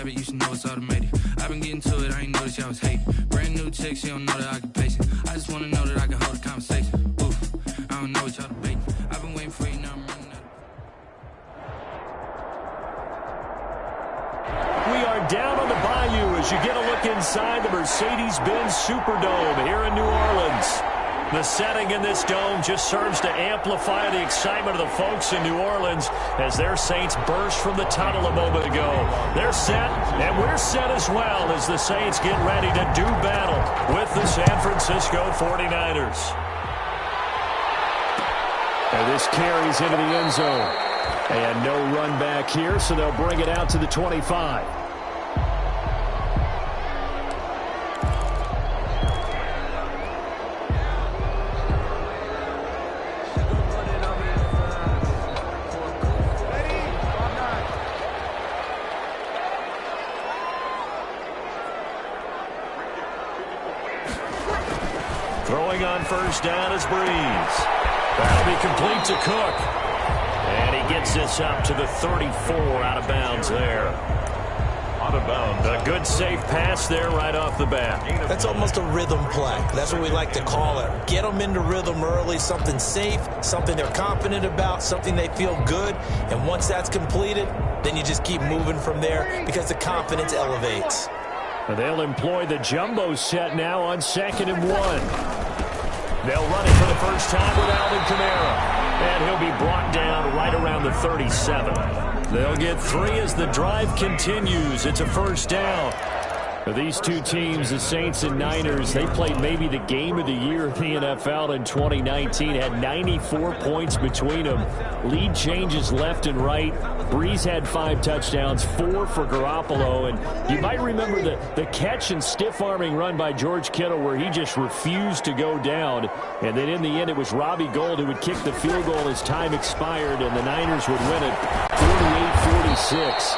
habit, you should know it's automated. I've been getting to it, I ain't noticed y'all was hating. Brand new chick, she don't know the occupation. I just wanna know that I can hold a conversation. Oof, I don't know what y'all debating. I've been waiting for you, now I'm running out. We are down on the bayou as you get a look inside the Mercedes-Benz Superdome here in New Orleans. The setting in this dome just serves to amplify the excitement of the folks in New Orleans as their Saints burst from the tunnel a moment ago. They're set, and we're set as well as the Saints get ready to do battle with the San Francisco 49ers. And this carries into the end zone. And no run back here, so they'll bring it out to the 25. Throwing on first down is Breeze. That'll be complete to Cook. And he gets this up to the 34 out of bounds there. Out of bounds. A good safe pass there right off the bat. That's almost a rhythm play. That's what we like to call it. Get them into rhythm early, something safe, something they're confident about, something they feel good. And once that's completed, then you just keep moving from there because the confidence elevates. And they'll employ the jumbo set now on 2nd and 1. They'll run it for the first time with Alvin Kamara. And he'll be brought down right around the 37. They'll get 3 as the drive continues. It's a first down. For these two teams, the Saints and Niners, they played maybe the game of the year in the NFL in 2019. Had 94 points between them. Lead changes left and right. Breeze had 5 touchdowns, 4 for Garoppolo. And you might remember the catch and stiff-arming run by George Kittle where he just refused to go down. And then in the end, it was Robbie Gould who would kick the field goal as time expired, and the Niners would win it 48-46.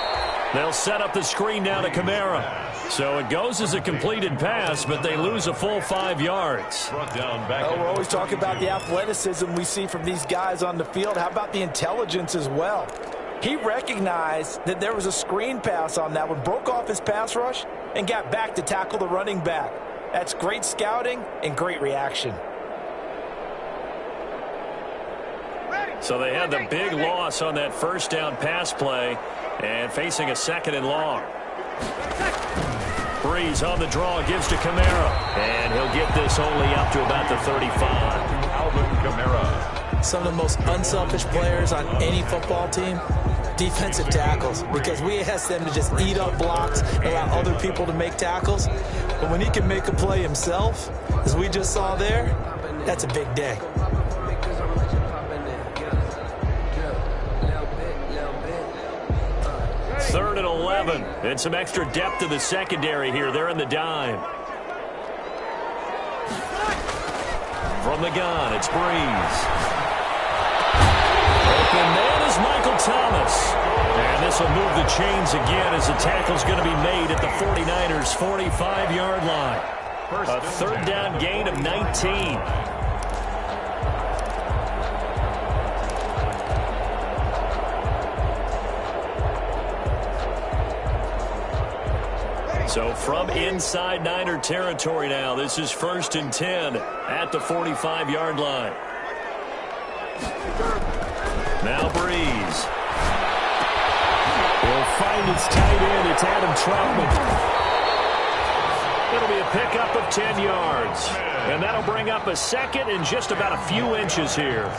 They'll set up the screen now to Kamara. So it goes as a completed pass, but they lose a full 5 yards. We're always talking about the athleticism we see from these guys on the field. How about the intelligence as well? He recognized that there was a screen pass on that one, broke off his pass rush, and got back to tackle the running back. That's great scouting and great reaction. So they had the big loss on that first down pass play and facing a 2nd and long. Breeze on the draw, gives to Kamara. And he'll get this only up to about the 35. Alvin Kamara. Some of the most unselfish players on any football team, defensive tackles, because we ask them to just eat up blocks, allow other people to make tackles. But when he can make a play himself, as we just saw there, that's a big day. Third and 11, and some extra depth in the secondary here. They're in the dime. From the gun, it's Breeze. Open man is Michael Thomas. And this will move the chains again as the tackle's going to be made at the 49ers' 45-yard line. A third down gain of 19. So from inside Niner territory now, this is 1st and 10 at the 45-yard line. Now Breeze. He'll find his tight end. It's Adam Troutman. It'll be a pickup of 10 yards. And that'll bring up a 2nd and just about a few inches here.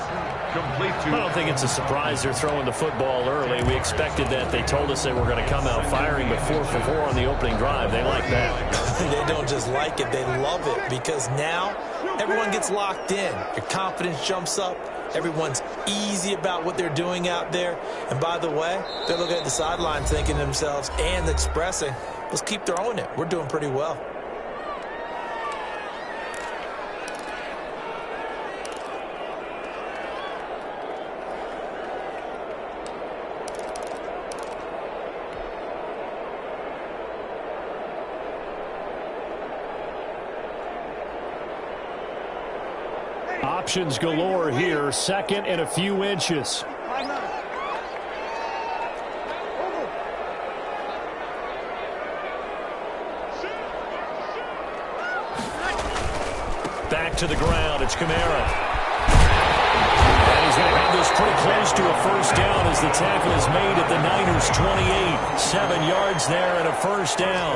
I don't think it's a surprise they're throwing the football early. We expected that. They told us they were going to come out firing, but 4 for 4 on the opening drive. They like that. They don't just like it, they love it, because now everyone gets locked in. Your confidence jumps up. Everyone's easy about what they're doing out there. And by the way, they're looking at the sideline thinking to themselves and expressing, let's keep throwing it. We're doing pretty well. Options galore here. 2nd and a few inches. back to the ground. It's Kamara. And he's going to have this pretty close to a first down as the tackle is made at the Niners' 28. 7 yards there and a first down.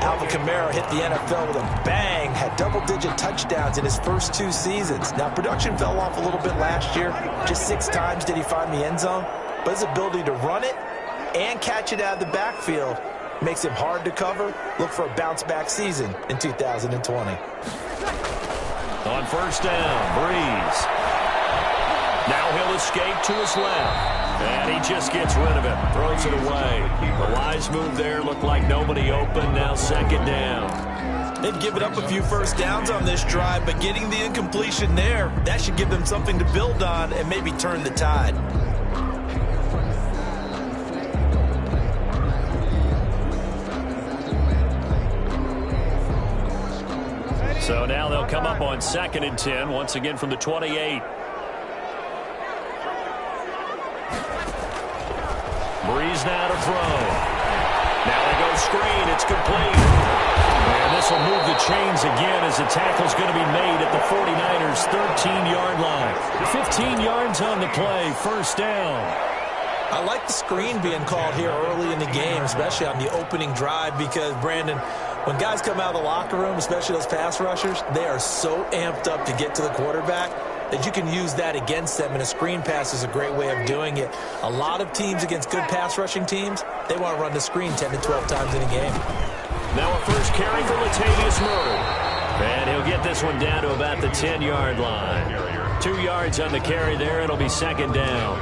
Alvin Kamara hit the NFL with a bang, had double-digit touchdowns in his first 2 seasons. Now, production fell off a little bit last year. Just 6 times did he find the end zone. But his ability to run it and catch it out of the backfield makes him hard to cover. Look for a bounce-back season in 2020. On first down, Breeze. Now he'll escape to his left. And he just gets rid of it. Throws it away. A wise move there. Looked like nobody open. Now second down. They've given up a few first downs on this drive, but getting the incompletion there, that should give them something to build on and maybe turn the tide. So now they'll come up on 2nd and 10, once again from the 28. Breeze now to throw. Now they go screen. It's complete. And this will move the chains again as the tackle's going to be made at the 49ers' 13-yard line. 15 yards on the play. First down. I like the screen being called here early in the game, especially on the opening drive, because, Brandon, when guys come out of the locker room, especially those pass rushers, they are so amped up to get to the quarterback that you can use that against them, and a screen pass is a great way of doing it. A lot of teams against good pass rushing teams, they want to run the screen 10 to 12 times in a game. Now a first carry for Latavius Murray. And he'll get this one down to about the 10-yard line. 2 yards on the carry there. It'll be second down.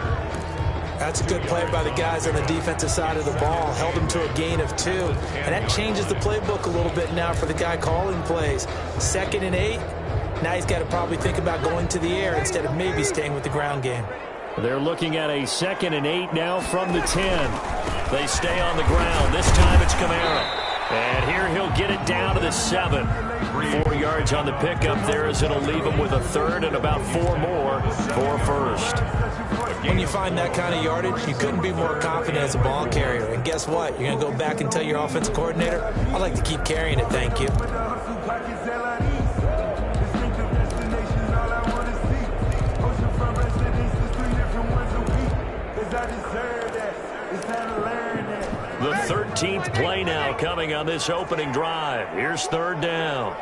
That's a good play by the guys on the defensive side of the ball. Held them to a gain of 2. And that changes the playbook a little bit now for the guy calling plays. 2nd and 8. Now he's got to probably think about going to the air instead of maybe staying with the ground game. They're looking at a 2nd and 8 now from the 10. They stay on the ground. This time it's Kamara. And here he'll get it down to the 7. 4 yards on the pickup there as it'll leave him with a third and about 4 more for first. When you find that kind of yardage, you couldn't be more confident as a ball carrier. And guess what? You're going to go back and tell your offensive coordinator, I'd like to keep carrying it, thank you. The 13th play now coming on this opening drive. Here's third down.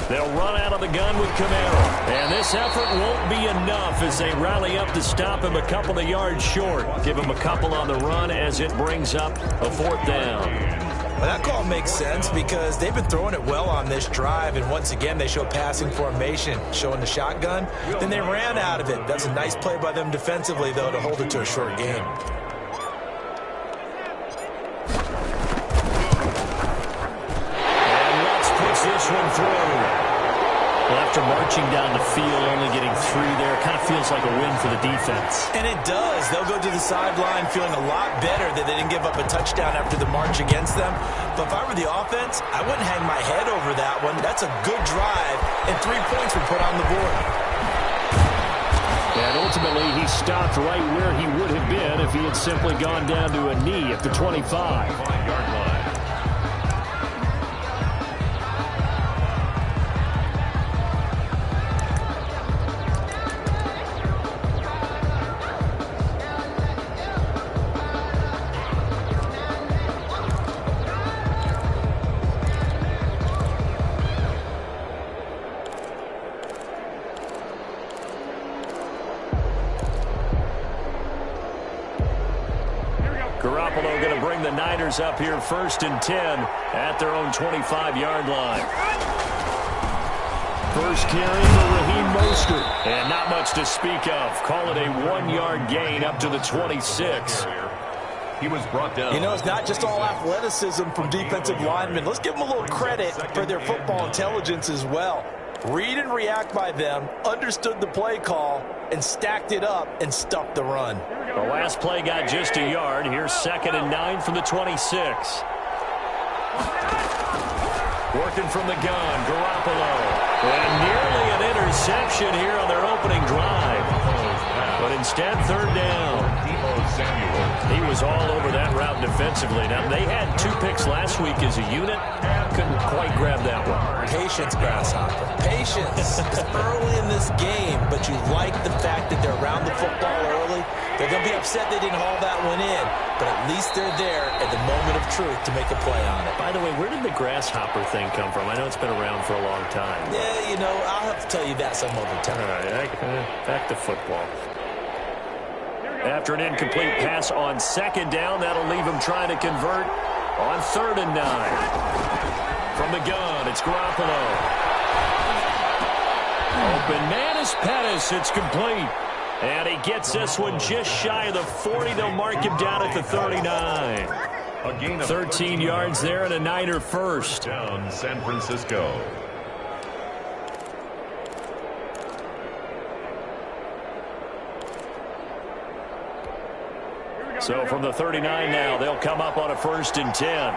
They'll run out of the gun with Kamara. And this effort won't be enough as they rally up to stop him a couple of yards short. Give him a couple on the run as it brings up a fourth down. Well, that call makes sense because they've been throwing it well on this drive, and once again they show passing formation, showing the shotgun. Then they ran out of it. That's a nice play by them defensively, though, to hold it to a short game. And Lutz puts this one through. Well, after marching down the field, only getting through there, it kind of feels like a win for the defense. And it does. They'll go to the sideline feeling a lot better that they didn't give up a touchdown after the march against them. But if I were the offense, I wouldn't hang my head over that one. That's a good drive, and 3 points were put on the board. And ultimately, he stopped right where he would have been if he had simply gone down to a knee at the 25-yard line. Garoppolo going to bring the Niners up here 1st and 10 at their own 25-yard line. First carry for Raheem Mostert. And not much to speak of. Call it a 1-yard gain up to the 26. He was brought down. You know, it's not just all athleticism from defensive linemen. Let's give them a little credit for their football intelligence as well. Read and react by them, understood the play call, and stacked it up and stuffed the run. The last play got just a yard. Here's 2nd and 9 from the 26. Working from the gun, Garoppolo. And nearly an interception here on their opening drive. But Instead, third down. He was all over that route defensively. Now, they had 2 picks last week as a unit. Couldn't quite grab that one. Patience, Grasshopper. Patience. It's early in this game, but you like the fact that they're around the football early. They're going to be upset they didn't haul that one in, but at least they're there at the moment of truth to make a play on it. By the way, where did the grasshopper thing come from? I know it's been around for a long time. Yeah, you know, I'll have to tell you that some other time. All right, back to football. After an incomplete pass on second down, that'll leave him trying to convert on 3rd and 9. From the gun, it's Garoppolo. Open man is Pettis. It's complete. And he gets this one just shy of the 40. They'll mark him down at the 39. 13 yards there and a Niner first. Down San Francisco. So from the 39 now, they'll come up on a 1st and 10.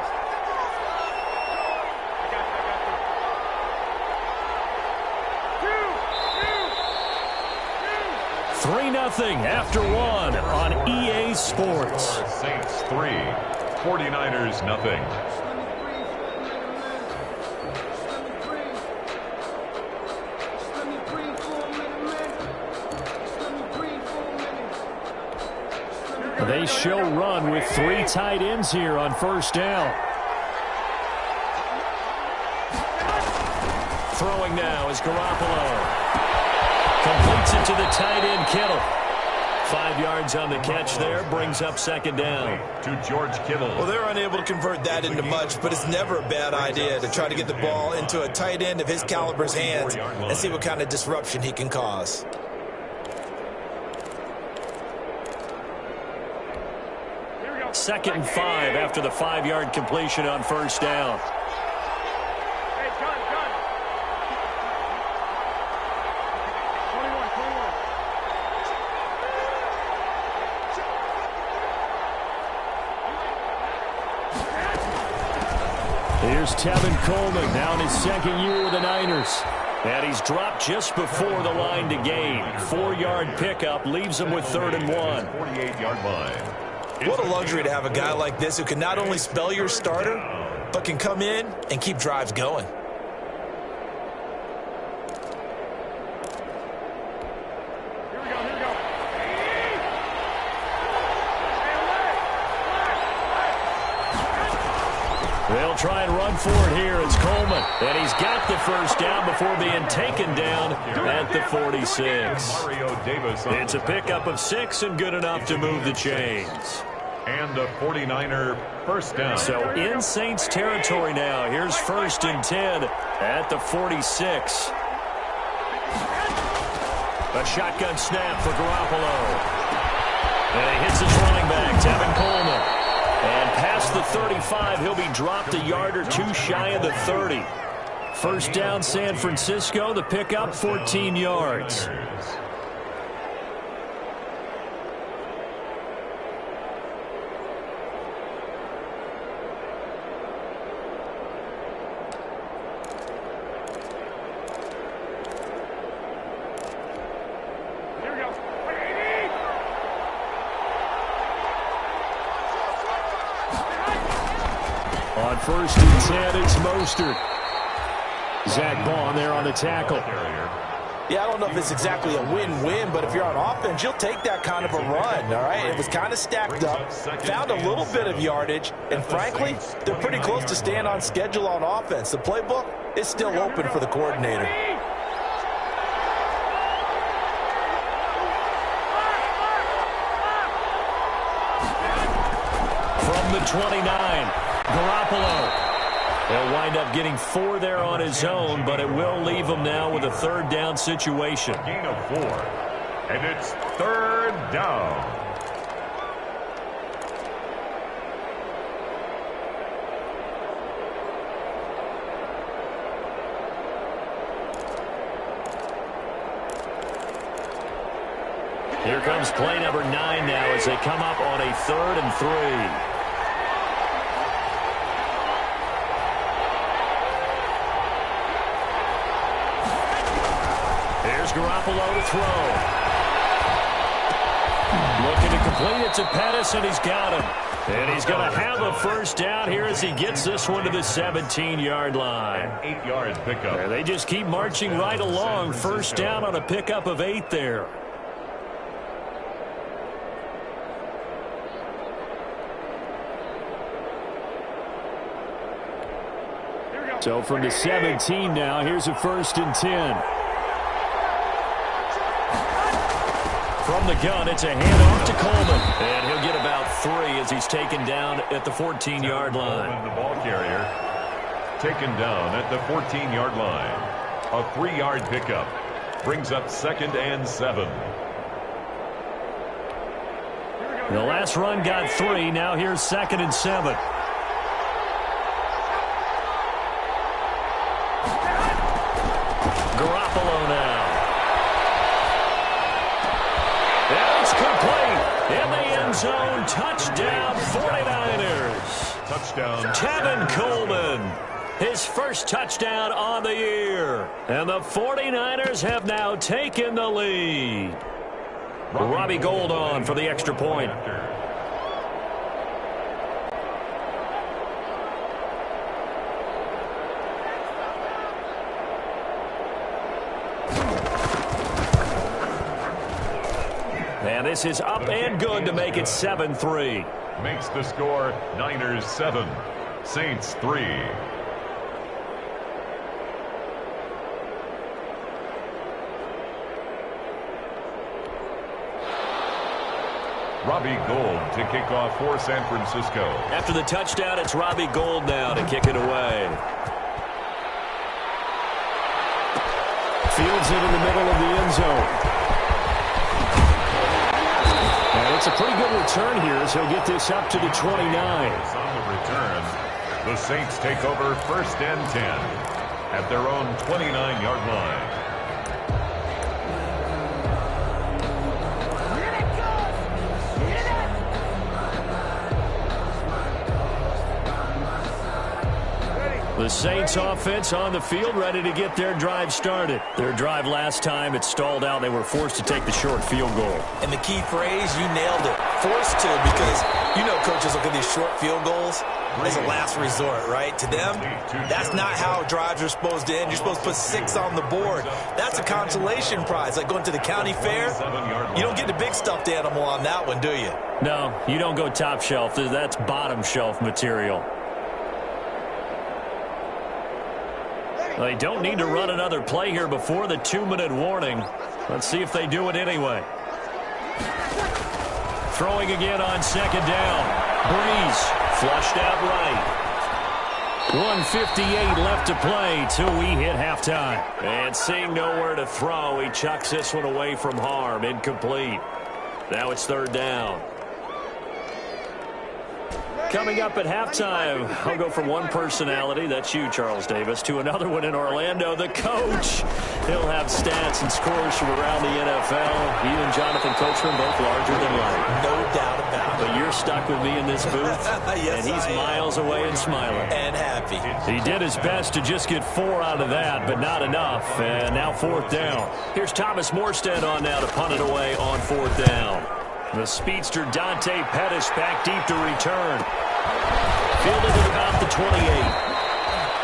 Nothing after 1 on EA Sports. Saints 3, 49ers nothing. They show run with 3 tight ends here on 1st down. Throwing now is Garoppolo. Completes it to the tight end, Kittle. 5 yards on the catch there, brings up 2nd down. To George Kittle. Well, they're unable to convert that into much, but it's never a bad idea to try to get the ball into a tight end of his caliber's hands and see what kind of disruption he can cause. Second and 5 after the 5-yard completion on 1st down. Here's Tevin Coleman, now in his 2nd year with the Niners. And he's dropped just before the line to gain. 4-yard pickup leaves him with 3rd and 1. 48-yard line. What a luxury to have a guy like this who can not only spell your starter, but can come in and keep drives going. They'll try and run for it here. It's Coleman. And he's got the 1st down before being taken down at the 46. It's a pickup of 6 and good enough to move the chains. And a 49er 1st down. So in Saints territory now. Here's 1st and 10 at the 46. A shotgun snap for Garoppolo. And he hits his running back, Tevin Coleman. And past the 35, he'll be dropped a yard or 2 shy of the 30. 1st down, San Francisco. The pickup, 14 yards. On 1st and 10, it's Mostert. Zach Bond there on the tackle. Yeah, I don't know if it's exactly a win-win, but if you're on offense, you'll take that kind of a run, all right? It was kind of stacked up, found a little bit of yardage, and frankly, they're pretty close to staying on schedule on offense. The playbook is still open for the coordinator. From the 29, Garoppolo. He'll wind up getting 4 there on his own, but it will leave him now with a 3rd down situation. Gain of 4. And it's 3rd down. Here comes play number 9 now as they come up on a 3rd and 3. Garoppolo to throw. out to Pettis, and he's got him. And he's going to have a first down here as he gets this one to the 17-yard line. An 8-yard pickup. And they just keep marching right along. First down on a pickup of 8 there. So from the 17 now, here's a 1st and 10. From the gun, it's a handoff to Coleman. And he'll get about 3 as he's taken down at the 14-yard line. Coleman, the ball carrier, taken down at the 14-yard line. A 3-yard pickup brings up 2nd and 7. The last run got 3. Now here's 2nd and 7. Garoppolo now. And it's complete in the end zone. Touchdown, 49ers. Touchdown. Tevin Coleman, his first touchdown on the year. And the 49ers have now taken the lead. Robbie Gould on for the extra point. And this is up and good to make it 7-3. Makes the score Niners 7, Saints 3. Robbie Gould to kick off for San Francisco. After the touchdown, it's Robbie Gould now to kick it away. Fields it in the middle of the end zone. And it's a pretty good return here as he'll get this up to the 29. On the return, the Saints take over 1st and 10 at their own 29-yard line. The Saints offense on the field, ready to get their drive started. Their drive last time, it stalled out. They were forced to take the short field goal. And the key phrase, you nailed it. Forced to, because you know coaches look at these short field goals as a last resort, right? To them, that's not how drives are supposed to end. You're supposed to put 6 on the board. That's a consolation prize, like going to the county fair. You don't get the big stuffed animal on that one, do you? No, you don't go top shelf. That's bottom shelf material. They don't need to run another play here before the 2-minute warning. Let's see if they do it anyway. Throwing again on 2nd down. Breeze flushed out right. 1:58 left to play till we hit halftime. And seeing nowhere to throw, he chucks this one away from harm. Incomplete. Now it's 3rd down. Coming up at halftime, I'll go from one personality, that's you, Charles Davis, to another one in Orlando, the coach. He'll have stats and scores from around the NFL. He and Jonathan Coachman both larger than life. No doubt about it. But you're stuck with me in this booth, Yes, and he's miles away and smiling. And happy. He did his best to just get 4 out of that, but not enough. And now 4th down. Here's Thomas Morstead on now to punt it away on 4th down. The speedster Dante Pettis back deep to return. Fielded at about the 28.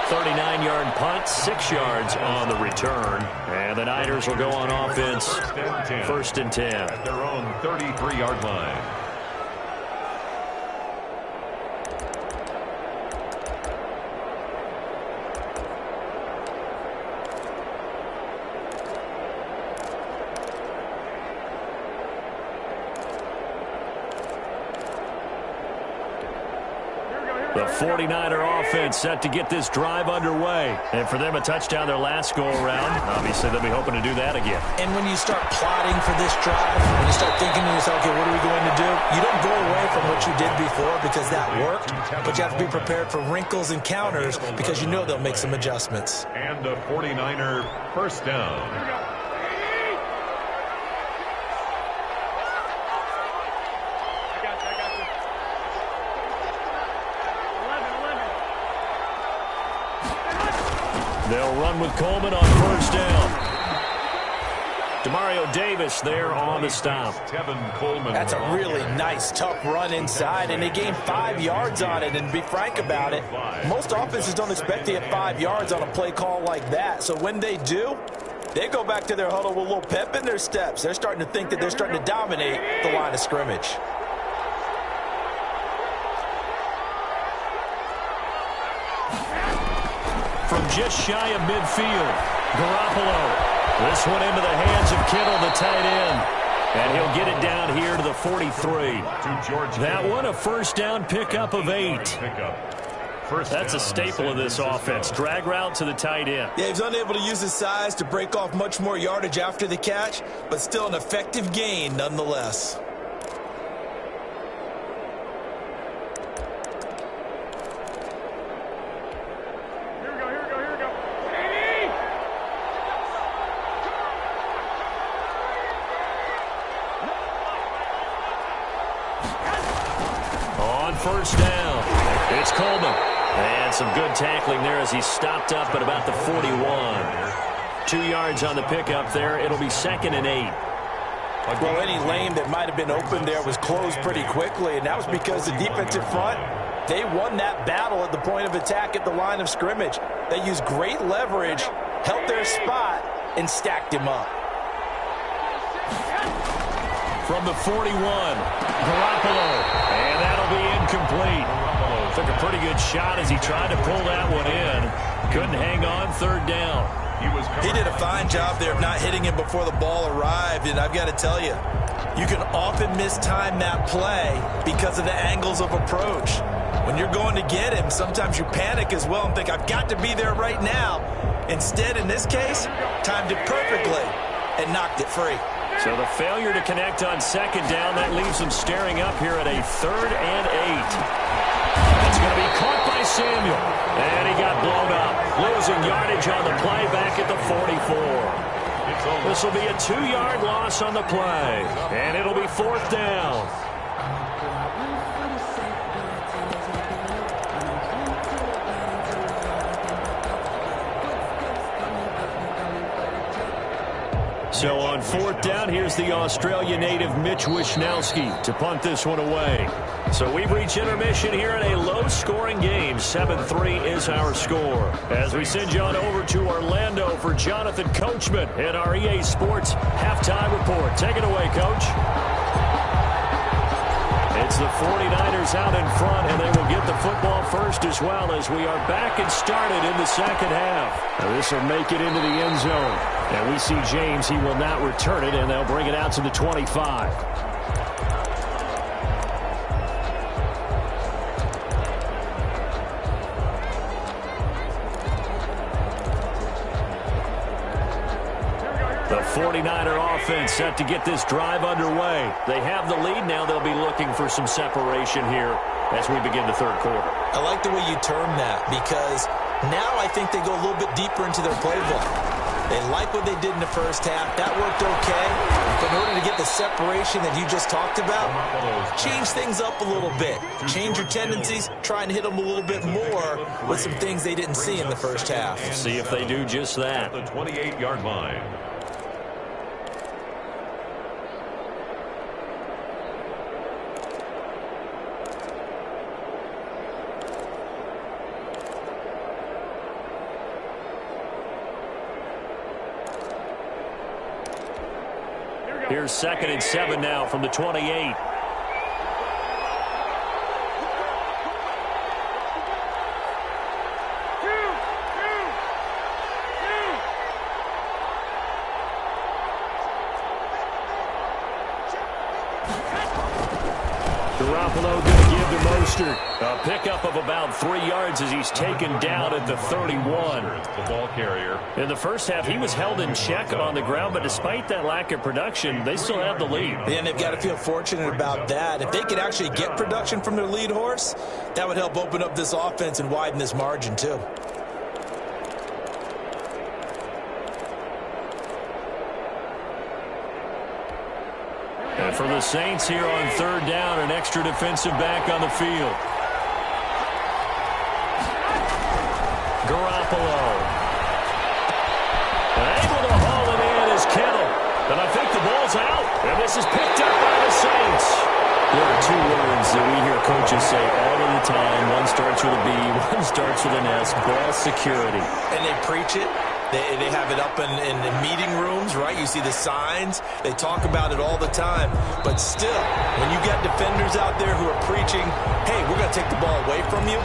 39-yard punt, 6 yards on the return. And the Niners will go on offense. 1st and 10. At their own 33-yard line. The 49er offense set to get this drive underway. And for them, a touchdown their last go-around. Obviously, they'll be hoping to do that again. And when you start plotting for this drive, when you start thinking to yourself, okay, what are we going to do? You don't go away from what you did before because that worked, but you have to be prepared for wrinkles and counters because you know they'll make some adjustments. And a 49er 1st down. They'll run with Coleman on 1st down. Demario Davis there on the stop. That's a really nice, tough run inside, and they gained 5 yards on it. And to be frank about it, most offenses don't expect to get 5 yards on a play call like that. So when they do, they go back to their huddle with a little pep in their steps. They're starting to think that they're starting to dominate the line of scrimmage. From just shy of midfield, Garoppolo. This one into the hands of Kittle, the tight end. And he'll get it down here to the 43. That one a first down pickup of 8. That's a staple of this offense. Drag route to the tight end. Yeah, he's unable to use his size to break off much more yardage after the catch, but still an effective gain nonetheless. First down. It's Coleman. And some good tackling there as he stopped up at about the 41. 2 yards on the pickup there. It'll be 2nd and 8. Well, any lane that might have been open there was closed pretty quickly, and that was because the defensive front, they won that battle at the point of attack at the line of scrimmage. They used great leverage, held their spot, and stacked him up. From the 41, Garoppolo, and that'll be incomplete. Took a pretty good shot as he tried to pull that one in. Couldn't hang on, 3rd down. He did a fine job there of not hitting him before the ball arrived, and I've got to tell you, you can often mistime that play because of the angles of approach. When you're going to get him, sometimes you panic as well and think, I've got to be there right now. Instead, in this case, timed it perfectly and knocked it free. So the failure to connect on 2nd down, that leaves them staring up here at a 3rd and 8. It's going to be caught by Samuel. And he got blown up. Losing yardage on the play back at the 44. This will be a 2-yard loss on the play. And it'll be 4th down. So on 4th down, here's the Australia native Mitch Wishnowsky to punt this one away. So we've reached intermission here in a low-scoring game. 7-3 is our score. As we send you on over to Orlando for Jonathan Coachman in our EA Sports halftime report. Take it away, Coach. It's the 49ers out in front, and they will get the football first as well as we are back and started in the 2nd half. Now this will make it into the end zone. And we see James, he will not return it, and they'll bring it out to the 25. The 49er offense set to get this drive underway. They have the lead now. They'll be looking for some separation here as we begin the 3rd quarter. I like the way you term that because now I think they go a little bit deeper into their playbook. They like what they did in the first half. That worked okay. But in order to get the separation that you just talked about, change things up a little bit. Change your tendencies. Try and hit them a little bit more with some things they didn't see in the first half. See if they do just that. The 28-yard line. Here's 2nd and 7 now from the 28. Garoppolo going to give to Mostert. A pickup of about 3 yards as he's taken down at the 31. The ball carrier. In the first half, he was held in check on the ground, but despite that lack of production, they still have the lead. And they've got to feel fortunate about that. If they could actually get production from their lead horse, that would help open up this offense and widen this margin too. And for the Saints here on 3rd down, an extra defensive back on the field. Garoppolo. Able to haul it in is Kittle. And ball's out, and this is picked up by the Saints. There are two words that we hear coaches say all of the time. One starts with a B, one starts with an S, ball security. And they preach it. They have it up in the meeting rooms, right? You see the signs. They talk about it all the time. But still, when you got defenders out there who are preaching, hey, we're going to take the ball away from you,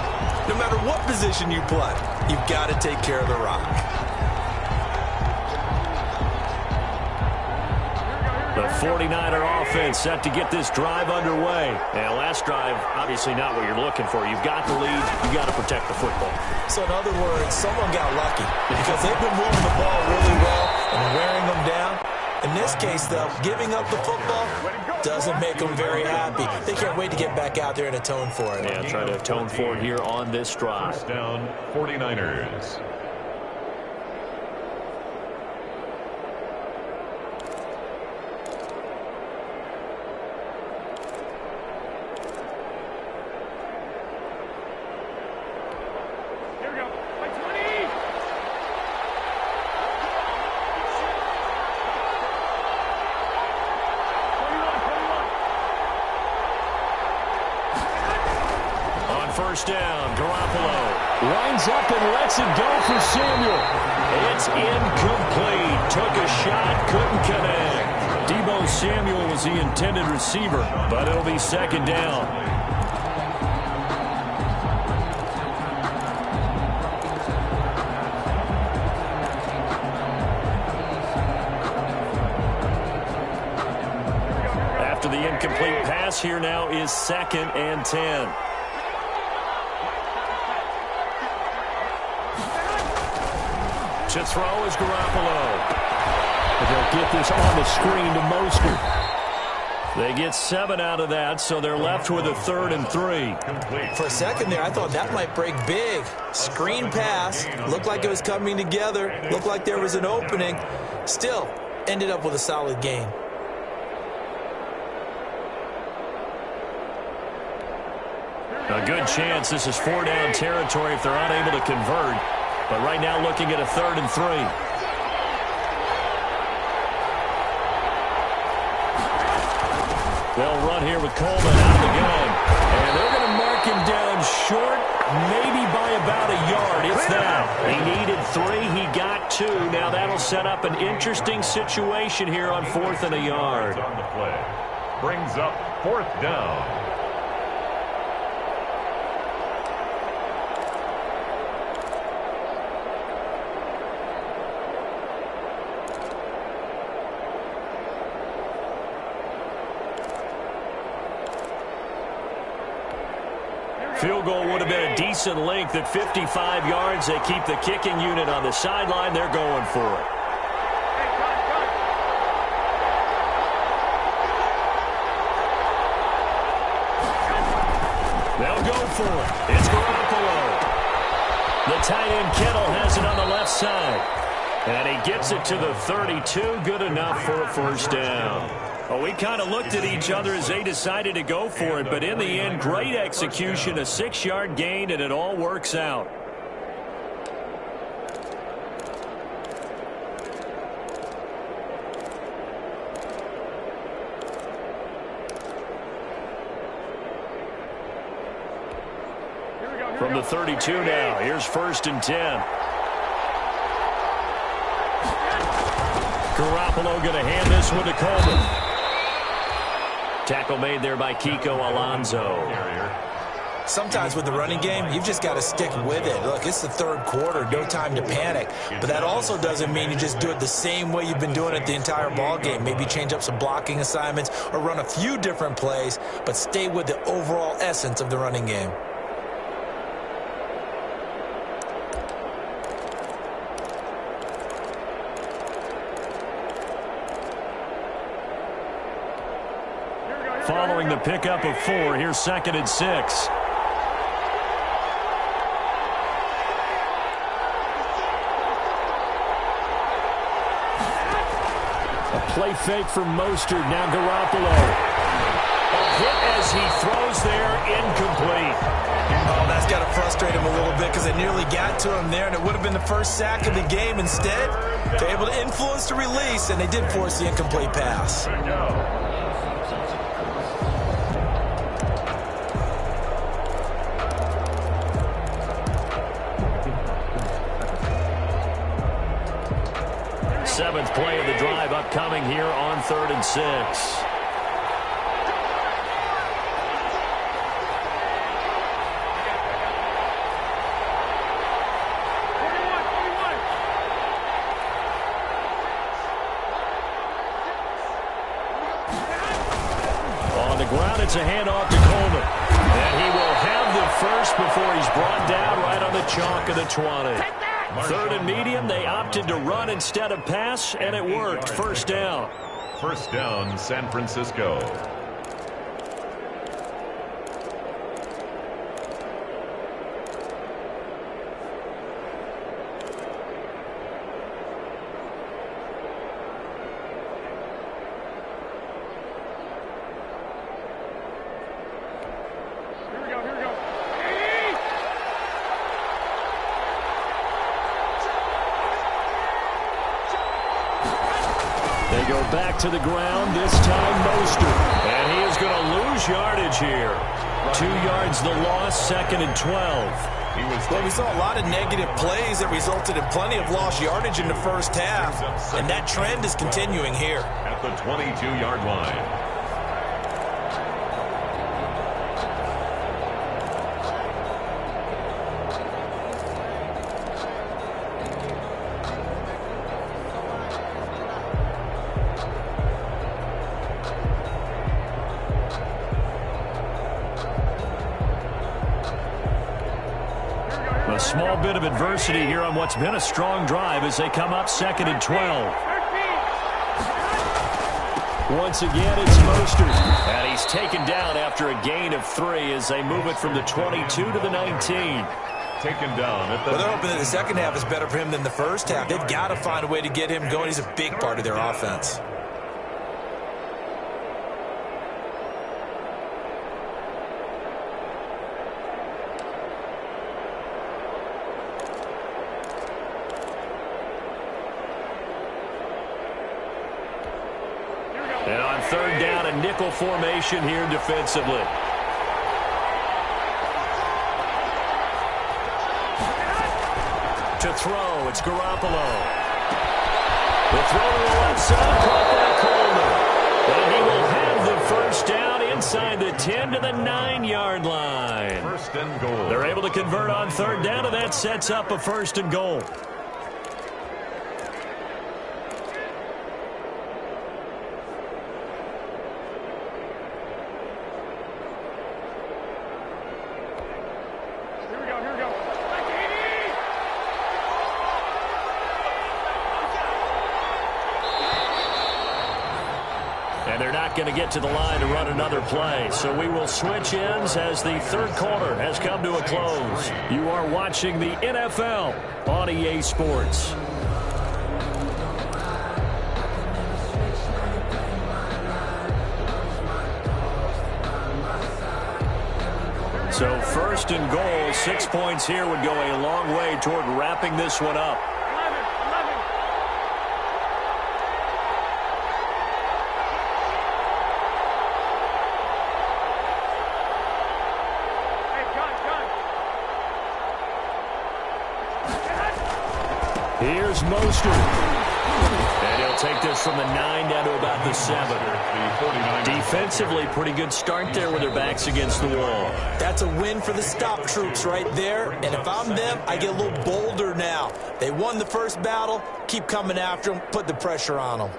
no matter what position you play, you've got to take care of the rock. The 49er offense set to get this drive underway. And last drive, obviously not what you're looking for. You've got the lead. You've got to protect the football. So in other words, someone got lucky because they've been moving the ball really well and wearing them down. In this case, though, giving up the football doesn't make them very happy. They can't wait to get back out there and atone for it. Yeah, try to atone for it here on this drive. First down, 49ers. First down, Garoppolo lines up and lets it go for Samuel. It's incomplete. Took a shot, couldn't connect. Deebo Samuel was the intended receiver, but it'll be second down. After the incomplete pass, here now is 2nd and 10. To throw is Garoppolo. They'll get this on the screen to Mostert. They get 7 out of that, so they're left with a 3rd and 3. For a second there, I thought that might break big. Screen pass. Looked like it was coming together. Looked like there was an opening. Still, ended up with a solid gain. A good chance this is 4-down territory if they're unable to convert. But right now looking at a 3rd and 3. They'll run here with Coleman out of the gun. And they're going to mark him down short, maybe by about a yard, if that. He needed 3, he got 2. Now that'll set up an interesting situation here on 4th and a yard. On the play. Brings up 4th down. Field goal would have been a decent length at 55 yards. They keep the kicking unit on the sideline. They're going for it. They'll go for it. It's Garoppolo. The tight end Kittle has it on the left side. And he gets it to the 32. Good enough for a first down. Well, we kind of looked at each other as they decided to go for it, but in the end, great execution, a 6-yard gain, and it all works out. From the 32 now, here's 1st and 10. Garoppolo going to hand this one to Coleman. Tackle made there by Kiko Alonso. Sometimes with the running game, you've just got to stick with it. Look, it's the 3rd quarter, no time to panic. But that also doesn't mean you just do it the same way you've been doing it the entire ball game. Maybe change up some blocking assignments or run a few different plays, but stay with the overall essence of the running game. Following the pickup of 4, here's 2nd and 6. A play fake from Mostert. Now Garoppolo. A hit as he throws there, incomplete. Oh, that's got to frustrate him a little bit because they nearly got to him there, and it would have been the first sack of the game. Instead, they're able to influence the release, and they did force the incomplete pass. Seventh play of the drive upcoming here on 3rd and 6. On the ground, it's a handoff to Coleman. And he will have the first before he's brought down right on the chalk of the 20. 3rd and medium, they opted to run instead of pass, and it worked. First down. First down, San Francisco. They go back to the ground, this time Mostert. And he is going to lose yardage here. 2 yards the loss, 2nd and 12. Well, we saw a lot of negative plays that resulted in plenty of lost yardage in the first half, and that trend is continuing here. At the 22-yard line. A small bit of adversity here on what's been a strong drive as they come up 2nd and 12. Once again, it's Mostert. And he's taken down after a gain of 3 as they move it from the 22 to the 19. Taken down at the... Well, they're hoping that the second half is better for him than the first half. They've got to find a way to get him going. He's a big part of their offense. And on 3rd down, a nickel formation here defensively. To throw, it's Garoppolo. The throw to the left side, caught by Coleman. And he will have the first down inside the 10 to the 9-yard line. First and goal. They're able to convert on 3rd down, and that sets up a 1st and goal. And they're not going to get to the line to run another play. So we will switch ends as the 3rd quarter has come to a close. You are watching the NFL on EA Sports. So 1st and goal, 6 points here would go a long way toward wrapping this one up. Here's Mostert. And he'll take this from the 9 down to about the 7. Defensively, pretty good start there with their backs against the wall. That's a win for the stop troops right there. And if I'm them, I get a little bolder now. They won the first battle. Keep coming after them. Put the pressure on them.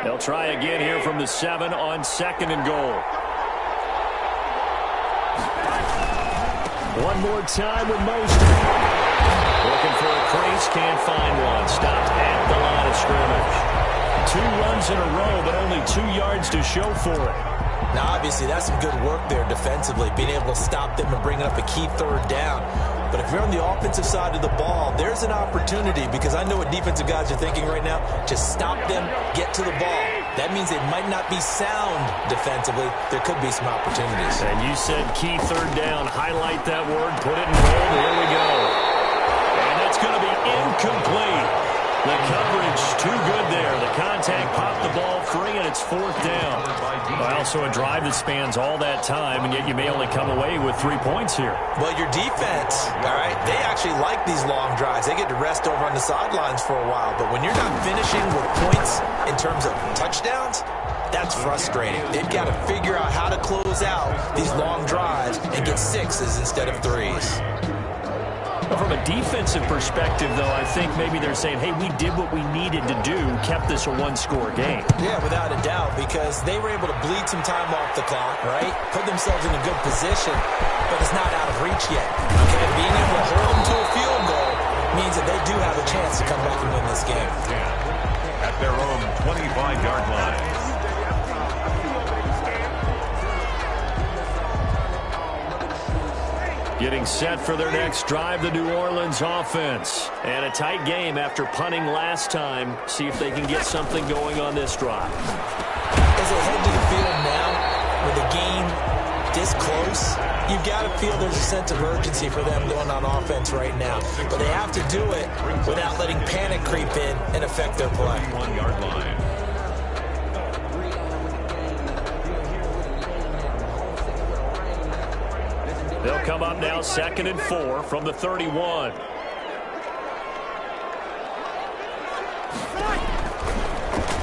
They'll try again here from the 7 on 2nd and goal. One more time with Mostert. Looking for a crease, can't find one. Stopped at the line of scrimmage. 2 runs in a row, but only 2 yards to show for it. Now, obviously, that's some good work there defensively, being able to stop them and bring up a key 3rd down. But if you're on the offensive side of the ball, there's an opportunity, because I know what defensive guys are thinking right now. Just stop them, get to the ball. That means they might not be sound defensively. There could be some opportunities. And you said key third down. Highlight that word, put it in bold. Here we go. And that's going to be incomplete. The coverage too good there. The contact popped the ball free, and it's fourth down. Well, so a drive that spans all that time, and yet you may only come away with 3 points here. Well, your defense, all right, they actually like these long drives. They get to rest over on the sidelines for a while. But when you're not finishing with points in terms of touchdowns, that's frustrating. They've got to figure out how to close out these long drives and get sixes instead of threes. From a defensive perspective, though, I think maybe they're saying, hey, we did what we needed to do, kept this a one-score game. Yeah, without a doubt, because they were able to bleed some time off the clock, right? Put themselves in a good position, but it's not out of reach yet. Okay, being able to hold them to a field goal means that they do have a chance to come back and win this game. At their own 25-yard line. Getting set for their next drive, the New Orleans offense. And a tight game after punting last time. See if they can get something going on this drive. As they head to the field now, with the game this close, you've got to feel there's a sense of urgency for them going on offense right now. But they have to do it without letting panic creep in and affect their play. 1-yard line. They'll come up now 2nd and 4 from the 31.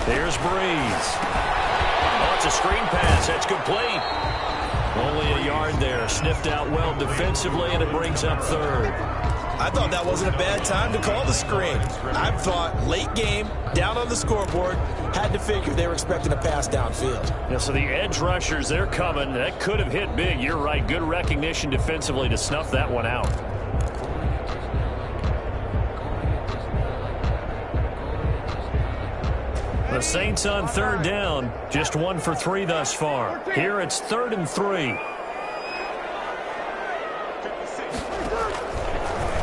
There's Breeze. Oh, it's a screen pass. That's complete. Only a yard there. Sniffed out well defensively, and it brings up third. I thought that wasn't a bad time to call the screen. I thought late game, down on the scoreboard, had to figure they were expecting a pass downfield. Yeah, so the edge rushers, they're coming. That could have hit big. You're right. Good recognition defensively to snuff that one out. The Saints on third down, just 1 for 3 thus far. Here it's 3rd and 3.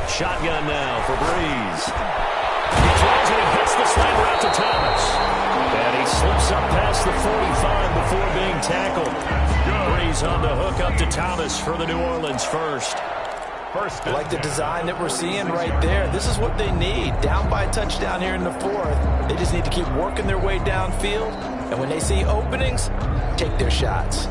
Shotgun now for Breeze. He throws and he hits the slant route to Thomas. And he slips up past the 45 before being tackled. Breeze on the hook up to Thomas for the New Orleans first. I like the design that we're seeing right there. This is what they need. Down by a touchdown here in the 4th. They just need to keep working their way downfield. And when they see openings, take their shots.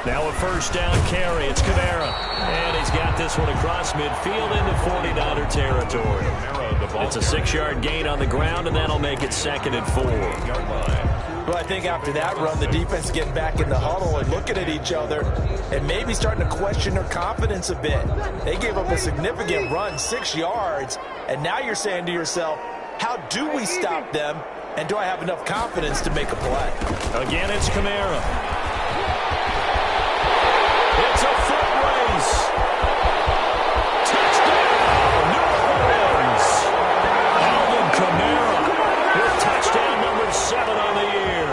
Now a first down carry. It's Kamara. And he's got this one across midfield into 49er territory. It's a 6-yard gain on the ground, and that'll make it 2nd and 4. Well, I think after that run, the defense getting back in the huddle and looking at each other and maybe starting to question their confidence a bit. They gave up a significant run, 6 yards, and now you're saying to yourself, how do we stop them, and do I have enough confidence to make a play? Again, it's Kamara. It's a foot race. Touchdown, New Orleans. Alvin Kamara with touchdown number 7 on the year.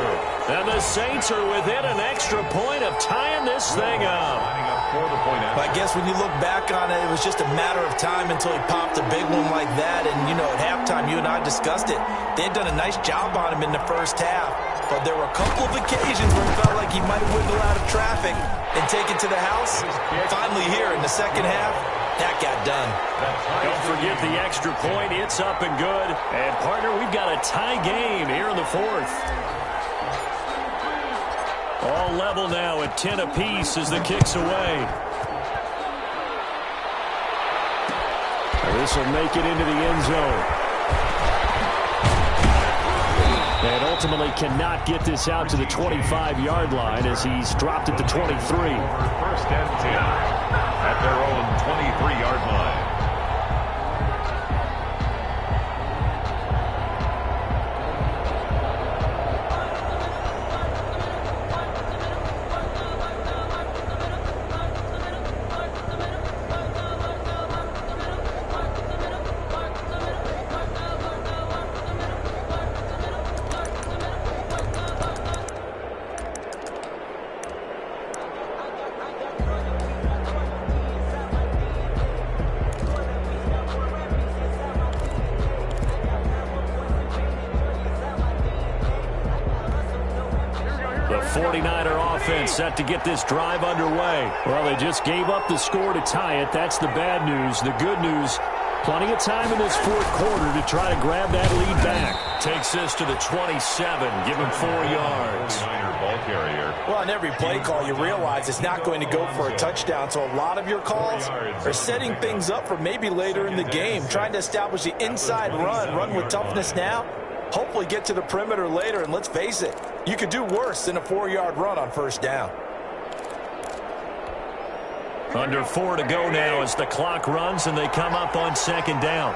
And the Saints are within an extra point of tying this thing up. I guess when you look back on it, it was just a matter of time until he popped a big one like that. And, you know, at halftime, you and I discussed it. They had done a nice job on him in the first half. But there were a couple of occasions where it felt like he might have wiggled out of traffic and take it to the house. Finally here in the second half, that got done. Don't forget the extra point. It's up and good. And, partner, we've got a tie game here in the 4th. All level now at 10 apiece as the kick's away. This will make it into the end zone. And ultimately cannot get this out to the 25-yard line as he's dropped at the 23. First and 10 at their own 23-yard line. 49er offense set to get this drive underway. Well, they just gave up the score to tie it. That's the bad news. The good news, plenty of time in this fourth quarter to try to grab that lead back. Takes this to the 27. Give him 4 yards. Ball carrier. Well, on every play call, you realize it's not going to go for a touchdown. So a lot of your calls are setting things up for maybe later in the game, trying to establish the inside run with toughness now. Hopefully get to the perimeter later, and let's face it, you could do worse than a 4-yard run on first down. Under 4 to go now as the clock runs and they come up on second down.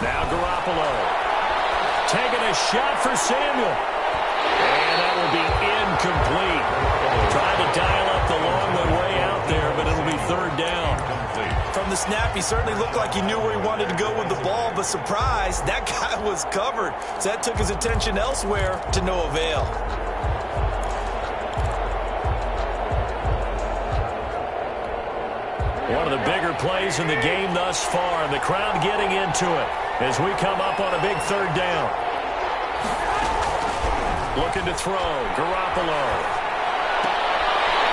Now Garoppolo taking a shot for Samuel. And that will be incomplete. Trying to dial up the long way out there, but it'll be third down. From the snap, he certainly looked like he knew where he wanted to go with the ball, but surprise, that guy was covered. So that took his attention elsewhere to no avail. One of the bigger plays in the game thus far, and the crowd getting into it as we come up on a big third down. Looking to throw, Garoppolo.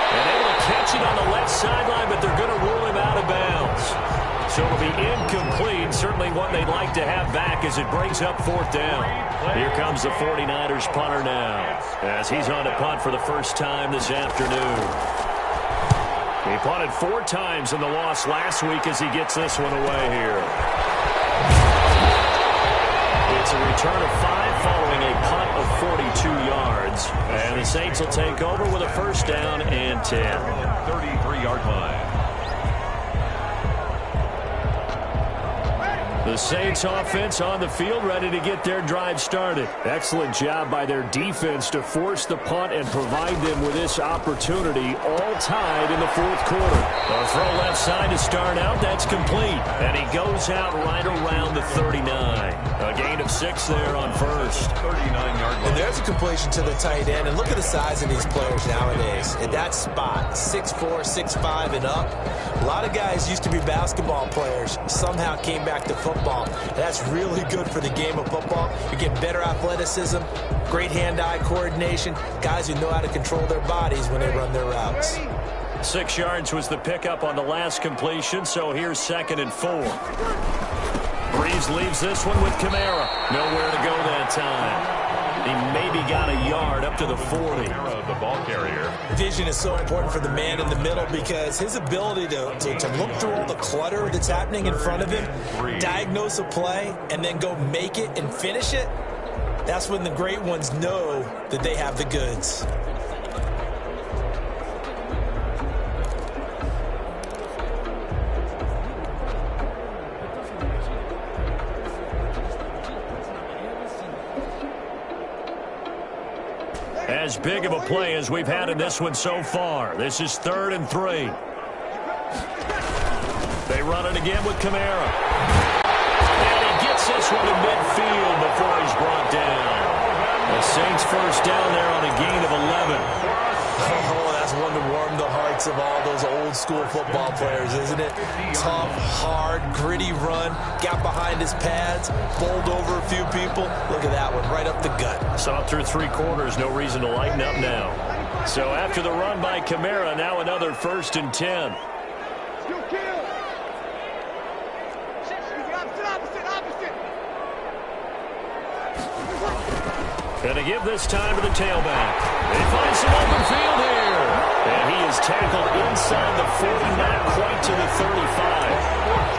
And able to catch it on the left sideline, but they're going to rule him out of bounds. So it'll be incomplete, certainly one they'd like to have back as it brings up fourth down. Here comes the 49ers punter now, as he's on to punt for the first time this afternoon. He punted 4 times in the loss last week as he gets this one away here. It's a return of 5 following a punt of 42 yards. And the Saints will take over with a first down and 10. 33-yard line. The Saints offense on the field ready to get their drive started. Excellent job by their defense to force the punt and provide them with this opportunity, all tied in the fourth quarter. A throw left side to start out. That's complete. And he goes out right around the 39. A gain of 6 there on first. 39-yard line. And there's a completion to the tight end. And look at the size of these players nowadays. At that spot, 6'4", 6'5", and up. A lot of guys used to be basketball players, somehow came back to football. And that's really good for the game of football. You get better athleticism, great hand-eye coordination, guys who know how to control their bodies when they run their routes. 6 yards was the pickup on the last completion, so here's 2nd and 4. Breeze leaves this one with Kamara. Nowhere to go that time. He maybe got a yard up to the 40. The ball carrier. Vision is so important for the man in the middle because his ability to look through all the clutter that's happening in front of him, diagnose a play, and then go make it and finish it, that's when the great ones know that they have the goods. As big of a play as we've had in this one so far. This is 3rd and 3. They run it again with Kamara. And he gets this one to midfield before he's brought down. The Saints first down there on a gain of 11. Oh, that's one to warm the hearts of all those old school football players, isn't it? Tough, hard, gritty run, got behind his pads, bowled over a few people. Look at that one, right up the gut. Saw through 3 quarters, no reason to lighten up now. So after the run by Kamara, now another 1st and 10. And to give this time to the tailback. They find some open field here. And he is tackled inside the 40, not quite to the 35.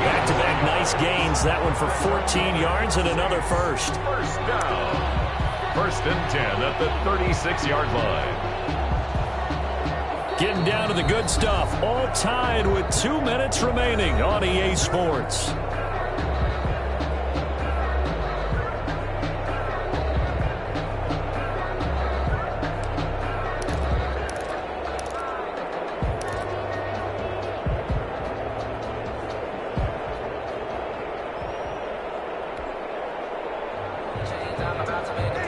Back-to-back nice gains. That one for 14 yards and another first. First down. 1st and 10 at the 36-yard line. Getting down to the good stuff. All tied with 2 minutes remaining on EA Sports.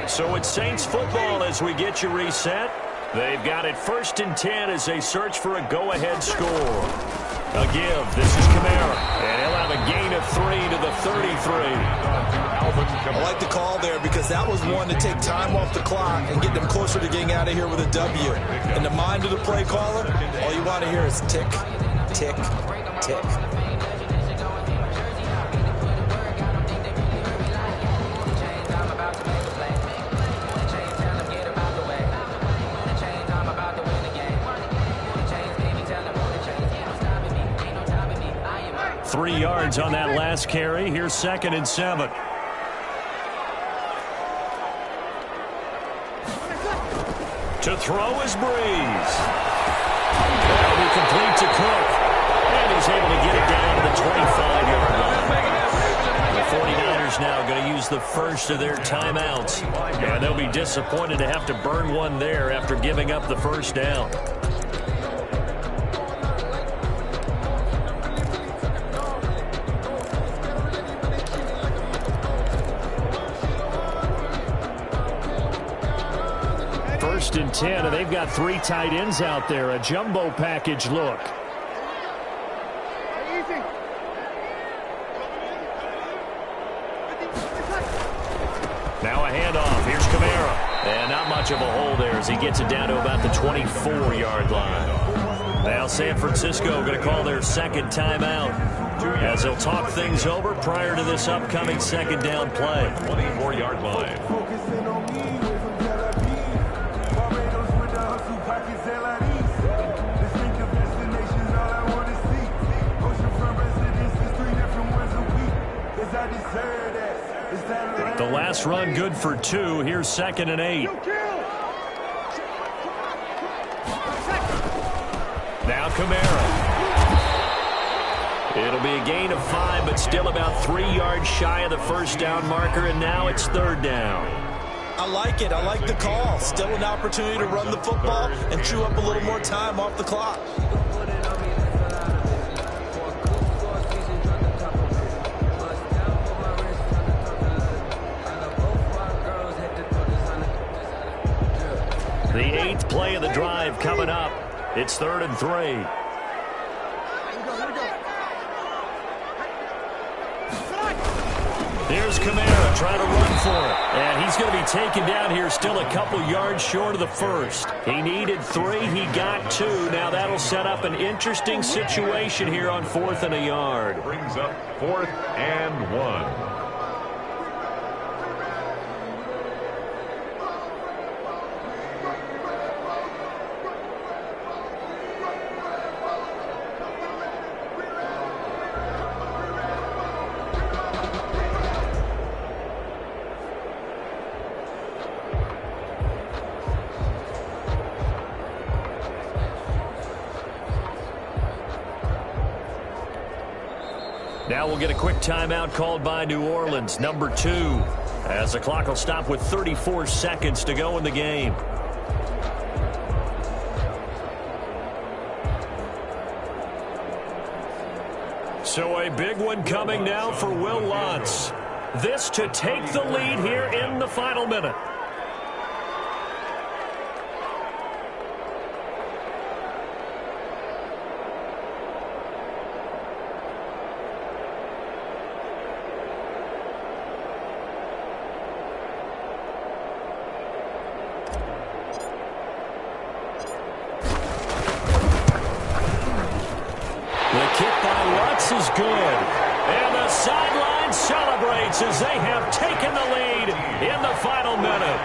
So it's Saints football as we get you reset. They've got it 1st and 10 as they search for a go-ahead score. A give. This is Kamara. And he'll have a gain of 3 to the 33. I like the call there because that was one to take time off the clock and get them closer to getting out of here with a W. In the mind of the play caller, all you want to hear is tick, tick, tick. Three yards on that last carry. Here's 2nd and 7. To throw is Breeze. That'll be complete to Cook. And he's able to get it down to the 25-yard line. The 49ers now going to use the first of their timeouts. And they'll be disappointed to have to burn one there after giving up the first down. First and 10, and they've got 3 tight ends out there. A jumbo package look. Now a handoff. Here's Kamara. And not much of a hole there as he gets it down to about the 24-yard line. Now San Francisco going to call their second timeout as they'll talk things over prior to this upcoming second down play. 24-yard line. The last run good for 2. Here's 2nd and 8. Now Kamara. It'll be a gain of 5, but still about 3 yards shy of the first down marker, and now it's 3rd down. I like it. I like the call. Still an opportunity to run the football and chew up a little more time off the clock. The 8th play of the drive coming up. It's 3rd and 3. There's Kamara trying to run for it. And he's going to be taken down here still a couple yards short of the first. He needed 3. He got 2. Now that'll set up an interesting situation here on 4th and a yard. Brings up 4th and 1. Now we'll get a quick timeout called by New Orleans, number 2, as the clock will stop with 34 seconds to go in the game. So a big one coming now for Will Lutz. This to take the lead here in the final minute. Is good. And the sideline celebrates as they have taken the lead in the final minute.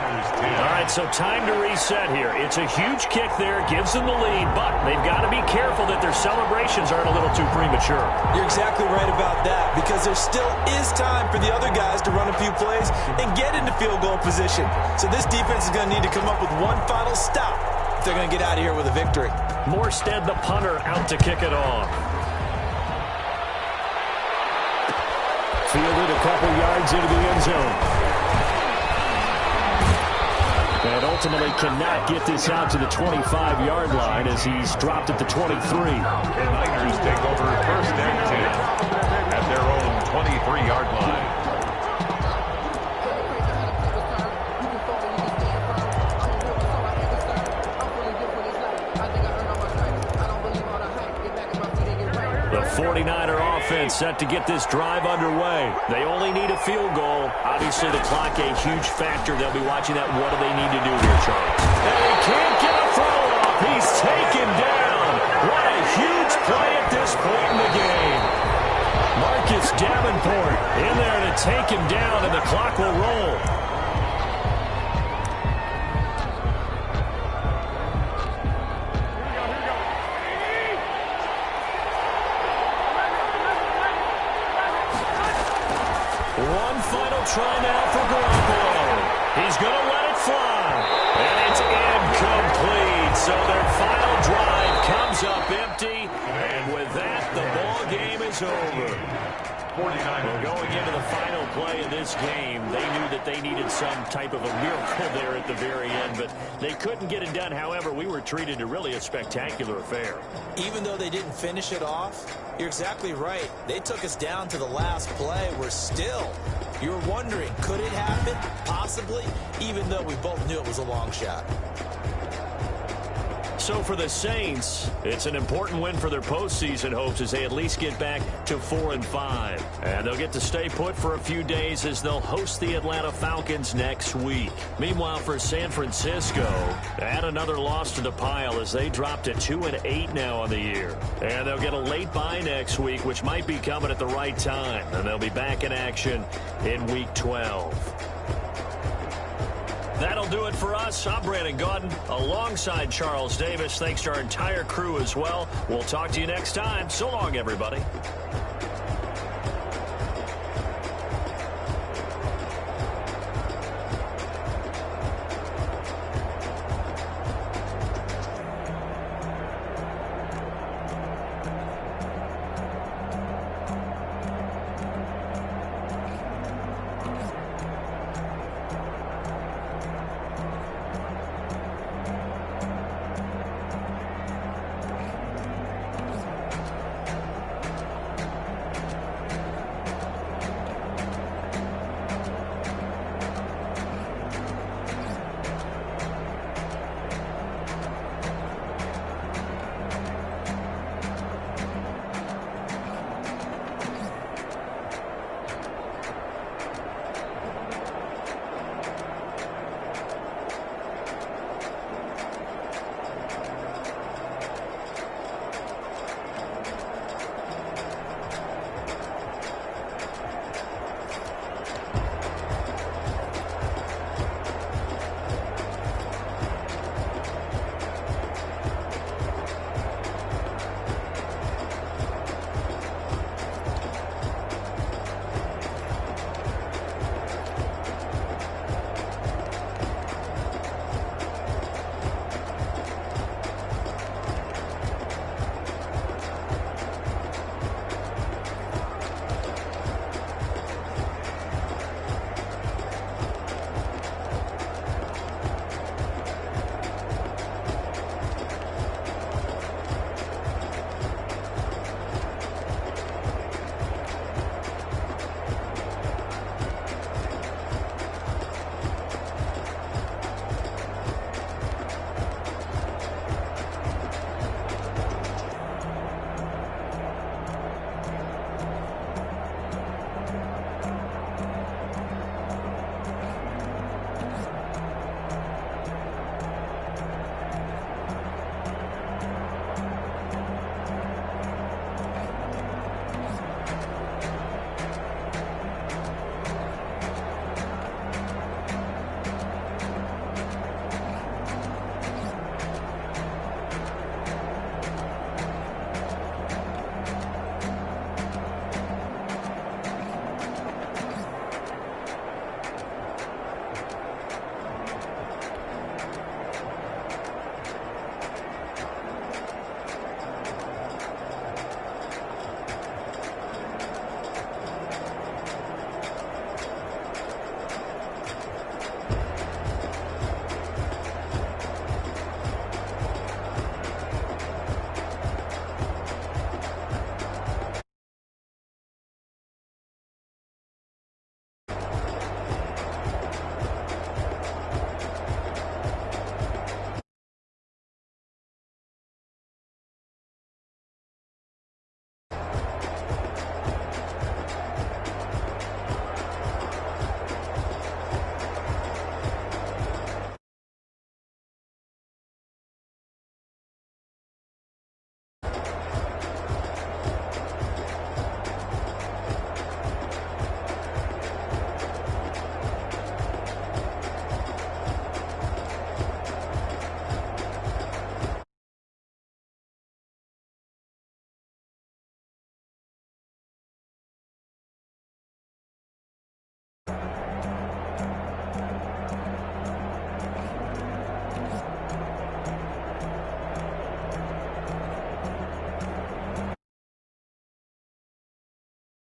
All right, so time to reset here. It's a huge kick there, gives them the lead, but they've got to be careful that their celebrations aren't a little too premature. You're exactly right about that because there still is time for the other guys to run a few plays and get into field goal position. So this defense is going to need to come up with one final stop if they're going to get out of here with a victory. Morstead, the punter, out to kick it off. Fielded a couple yards into the end zone. And ultimately cannot get this out to the 25-yard line as he's dropped at the 23. The Niners take over 1st and 10 at their own 23-yard line. 49er offense set to get this drive underway. They only need a field goal. Obviously, the clock a huge factor. They'll be watching that. What do they need to do here, Charles? And he can't get a throw off. He's taken down. What a huge play at this point in the game. Marcus Davenport in there to take him down, and the clock will roll. One final try now for Garoppolo. He's going to let it fly. And it's incomplete. So their final drive comes up empty. And with that, the ball game is over. Well, going into the final play of this game, they knew that they needed some type of a miracle there at the very end, but they couldn't get it done. However, we were treated to really a spectacular affair. Even though they didn't finish it off, you're exactly right. They took us down to the last play. You're wondering, could it happen? Possibly, even though we both knew it was a long shot. So for the Saints, it's an important win for their postseason hopes as they at least get back to 4-5. And they'll get to stay put for a few days as they'll host the Atlanta Falcons next week. Meanwhile, for San Francisco, add another loss to the pile as they drop to 2-8 now on the year. And they'll get a late bye next week, which might be coming at the right time. And they'll be back in action in Week 12. That'll do it for us. I'm Brandon Gaudin alongside Charles Davis. Thanks to our entire crew as well. We'll talk to you next time. So long, everybody.